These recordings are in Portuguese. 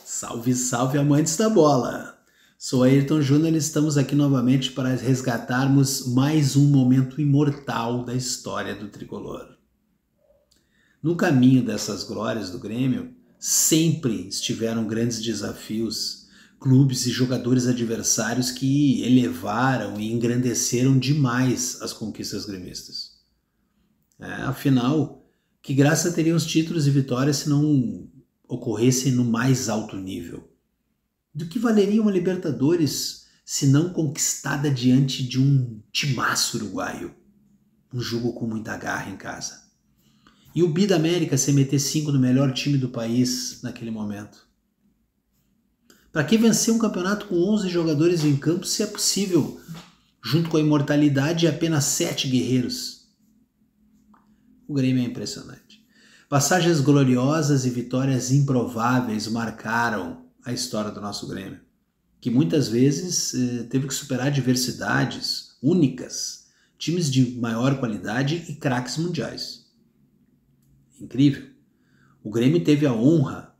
Salve, salve, amantes da bola! Sou Ayrton Júnior e estamos aqui novamente para resgatarmos mais um momento imortal da história do tricolor. No caminho dessas glórias do Grêmio, sempre estiveram grandes desafios, clubes e jogadores adversários que elevaram e engrandeceram demais as conquistas gremistas. Afinal, que graça teriam os títulos e vitórias se não ocorressem no mais alto nível? Do que valeria uma Libertadores se não conquistada diante de um timaço uruguaio? Um jogo com muita garra em casa. E o Bi da América sem meter 5 no melhor time do país naquele momento? Para que vencer um campeonato com 11 jogadores em campo se é possível, junto com a imortalidade, apenas 7 guerreiros? O Grêmio é impressionante. Passagens gloriosas e vitórias improváveis marcaram a história do nosso Grêmio, que muitas vezes teve que superar adversidades únicas, times de maior qualidade e craques mundiais. Incrível. O Grêmio teve a honra,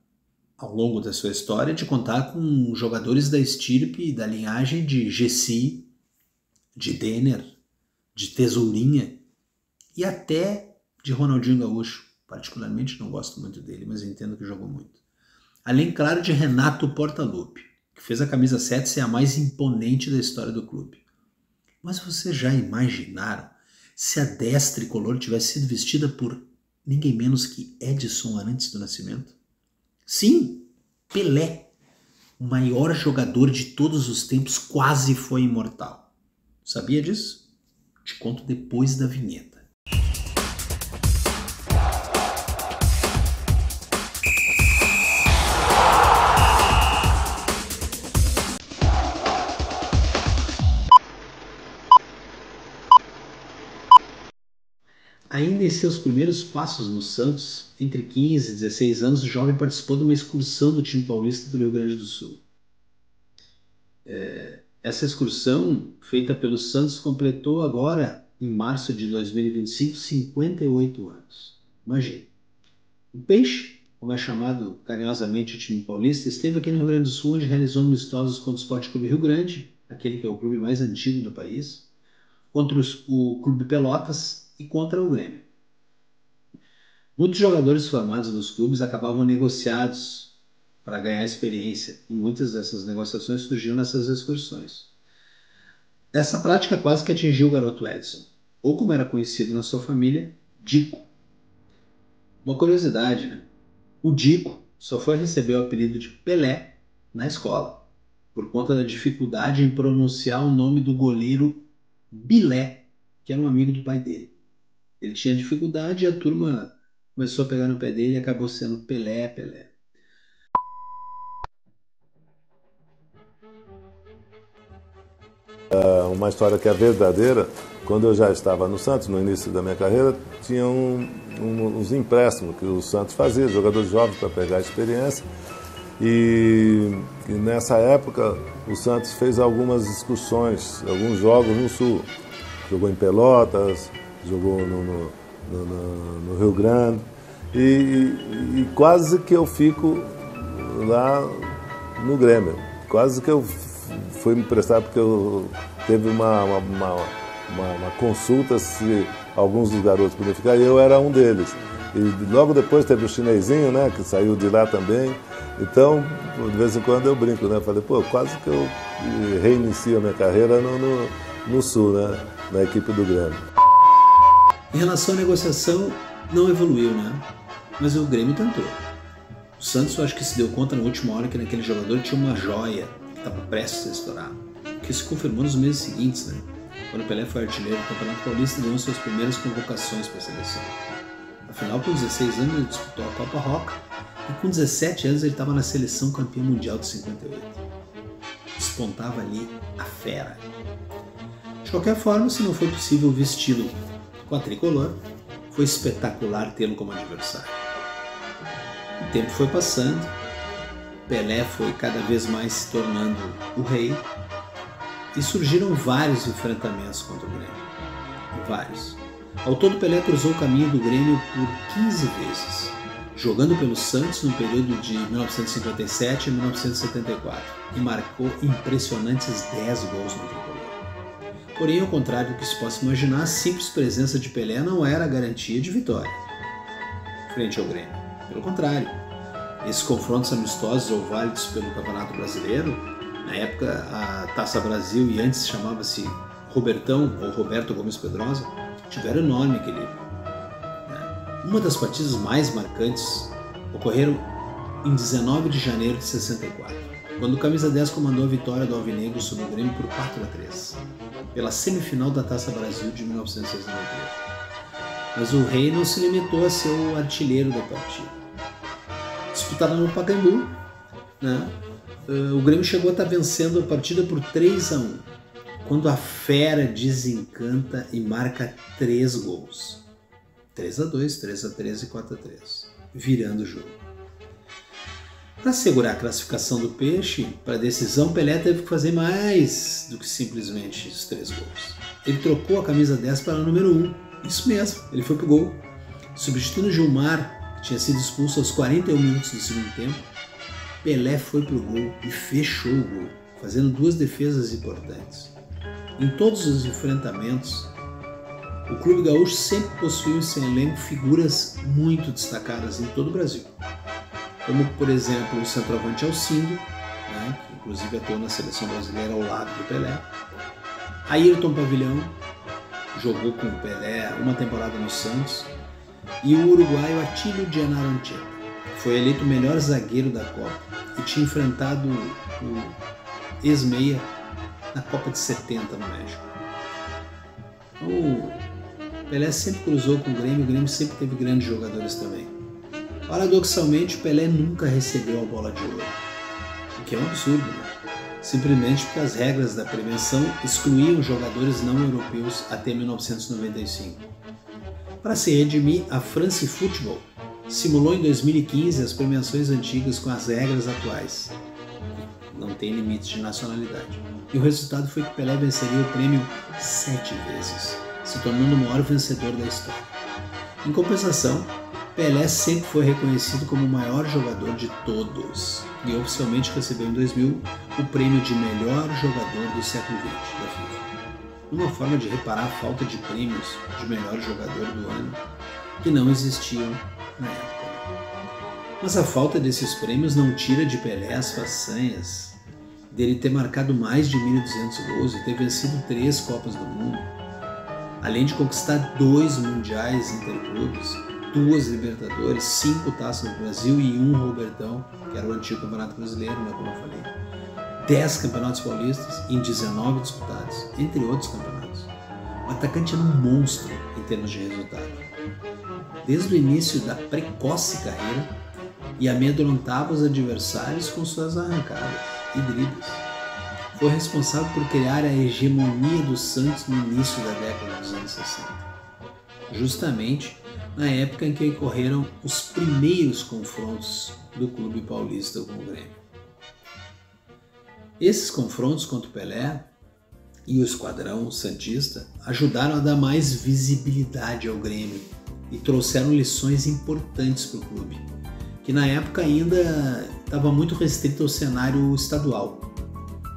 ao longo da sua história, de contar com jogadores da estirpe e da linhagem de Gessi, de Denner, de Tesourinha e até de Ronaldinho Gaúcho. Particularmente não gosto muito dele, mas entendo que jogou muito. Além, claro, de Renato Portaluppi, que fez a camisa 7 ser a mais imponente da história do clube. Mas vocês já imaginaram se a 10 tricolor tivesse sido vestida por ninguém menos que Edson Arantes do Nascimento? Sim, Pelé, o maior jogador de todos os tempos, quase foi imortal. Sabia disso? Te conto depois da vinheta. Ainda em seus primeiros passos no Santos, entre 15 e 16 anos, o jovem participou de uma excursão do time paulista do Rio Grande do Sul. Essa excursão, feita pelo Santos, completou agora, em março de 2025, 58 anos. Imagine. O Peixe, como é chamado carinhosamente o time paulista, esteve aqui no Rio Grande do Sul, onde realizou amistosos contra o Sport Clube Rio Grande, aquele que é o clube mais antigo do país, contra o Clube Pelotas e contra o Grêmio. Muitos jogadores formados nos clubes acabavam negociados para ganhar experiência, e muitas dessas negociações surgiram nessas excursões. Essa prática quase que atingiu o garoto Edson, ou como era conhecido na sua família, Dico. Uma curiosidade, né? O Dico só foi receber o apelido de Pelé na escola, por conta da dificuldade em pronunciar o nome do goleiro Bilé, que era um amigo do pai dele. Ele tinha dificuldade e a turma começou a pegar no pé dele e acabou sendo Pelé, Pelé. Uma história que é verdadeira. Quando eu já estava no Santos, no início da minha carreira, tinha uns empréstimos que o Santos fazia, jogadores jovens para pegar a experiência. E nessa época o Santos fez algumas excursões, alguns jogos no Sul. Jogou em Pelotas, jogou no Rio Grande. E quase que eu fico lá no Grêmio. Quase que eu fui me prestar, porque teve uma consulta se alguns dos garotos podiam ficar, e eu era um deles. E logo depois teve o chinesinho, né, que saiu de lá também. Então, de vez em quando eu brinco, né? Falei, quase que eu reinicio a minha carreira no Sul, né, na equipe do Grêmio. Em relação à negociação, não evoluiu, né? Mas o Grêmio tentou. O Santos, eu acho que se deu conta na última hora que naquele jogador tinha uma joia que estava prestes a estourar, que se confirmou nos meses seguintes, né? Quando o Pelé foi artilheiro do Campeonato Paulista e ganhou suas primeiras convocações para a seleção. Afinal, com 16 anos ele disputou a Copa Roca e com 17 anos ele estava na seleção campeã mundial de 58. Despontava ali a fera. De qualquer forma, se não foi possível vesti-lo com a tricolor, foi espetacular tê-lo como adversário. O tempo foi passando, Pelé foi cada vez mais se tornando o rei e surgiram vários enfrentamentos contra o Grêmio. Vários. Ao todo, Pelé cruzou o caminho do Grêmio por 15 vezes. jogando pelo Santos no período de 1957 a 1974 e marcou impressionantes 10 gols no tricolor. Porém, ao contrário do que se possa imaginar, a simples presença de Pelé não era garantia de vitória frente ao Grêmio. Pelo contrário, esses confrontos amistosos ou válidos pelo Campeonato Brasileiro, na época a Taça Brasil e antes chamava-se Robertão ou Roberto Gomes Pedrosa, tiveram enorme equilíbrio. Uma das partidas mais marcantes ocorreram em 19 de janeiro de 64, quando o Camisa 10 comandou a vitória do Alvinegro sobre o Grêmio por 4-3, pela semifinal da Taça Brasil de 1963. Mas o Rei não se limitou a ser o artilheiro da partida. Disputada no Pacaembu, o Grêmio chegou a estar vencendo a partida por 3-1, quando a Fera desencanta e marca 3 gols. 3-2, 3-3 e 4-3, virando o jogo. Para assegurar a classificação do Peixe para a decisão, Pelé teve que fazer mais do que simplesmente os 3 gols. Ele trocou a camisa 10 para a número 1. Isso mesmo, ele foi pro gol. Substituindo Gilmar, que tinha sido expulso aos 41 minutos do segundo tempo, Pelé foi pro gol e fechou o gol, fazendo 2 defesas importantes. Em todos os enfrentamentos, o Clube Gaúcho sempre possuiu em seu elenco figuras muito destacadas em todo o Brasil, como, por exemplo, o centroavante Alcindo, que inclusive atuou na seleção brasileira ao lado do Pelé, Ayrton Pavilhão, jogou com o Pelé uma temporada no Santos, e o uruguaio Atílio Gennaro Ancheta, que foi eleito o melhor zagueiro da Copa e tinha enfrentado o ex-meia na Copa de 70 no México. O Pelé sempre cruzou com o Grêmio sempre teve grandes jogadores também. Paradoxalmente, Pelé nunca recebeu a bola de ouro, o que é um absurdo, simplesmente porque as regras da premiação excluíam jogadores não europeus até 1995. Para se redimir, a France Football simulou em 2015 as premiações antigas com as regras atuais. Não tem limite de nacionalidade. E o resultado foi que Pelé venceria o prêmio 7 vezes, se tornando o maior vencedor da história. Em compensação, Pelé sempre foi reconhecido como o maior jogador de todos e oficialmente recebeu em 2000 o prêmio de melhor jogador do século XX da FIFA, uma forma de reparar a falta de prêmios de melhor jogador do ano que não existiam na época. Mas a falta desses prêmios não tira de Pelé as façanhas dele ter marcado mais de 1.200 gols e ter vencido 3 Copas do Mundo, além de conquistar 2 Mundiais Interclubes, 2 Libertadores, 5 Taças do Brasil e 1 Robertão, que era o antigo Campeonato Brasileiro, como eu falei, 10 Campeonatos Paulistas em 19 disputados, entre outros campeonatos. O atacante era um monstro em termos de resultado. Desde o início da precoce carreira, e amedrontava os adversários com suas arrancadas e dribles. Foi responsável por criar a hegemonia do Santos no início da década dos anos 60, justamente na época em que ocorreram os primeiros confrontos do clube paulista com o Grêmio. Esses confrontos contra o Pelé e o esquadrão santista ajudaram a dar mais visibilidade ao Grêmio e trouxeram lições importantes para o clube, que na época ainda estava muito restrito ao cenário estadual.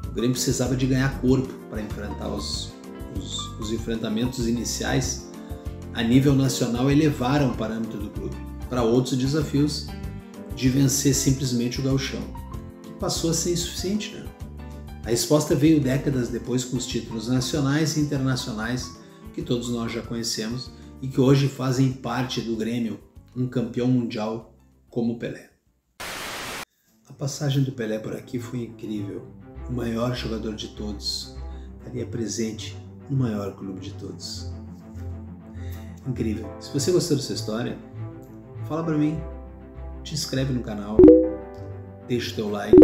O Grêmio precisava de ganhar corpo para enfrentar os enfrentamentos iniciais a nível nacional, elevaram o parâmetro do clube para outros desafios de vencer simplesmente o gauchão, que passou a ser insuficiente. A resposta veio décadas depois com os títulos nacionais e internacionais que todos nós já conhecemos e que hoje fazem parte do Grêmio, um campeão mundial como o Pelé. A passagem do Pelé por aqui foi incrível. O maior jogador de todos estaria presente no maior clube de todos. Incrível. Se você gostou dessa história, fala pra mim, te inscreve no canal, deixa o teu like,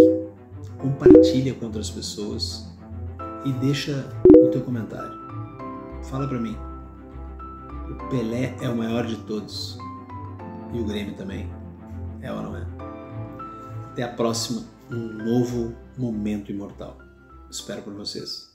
compartilha com outras pessoas e deixa o teu comentário. Fala pra mim, o Pelé é o maior de todos e o Grêmio também, é ou não é? Até a próxima, um novo Momento Imortal. Espero por vocês.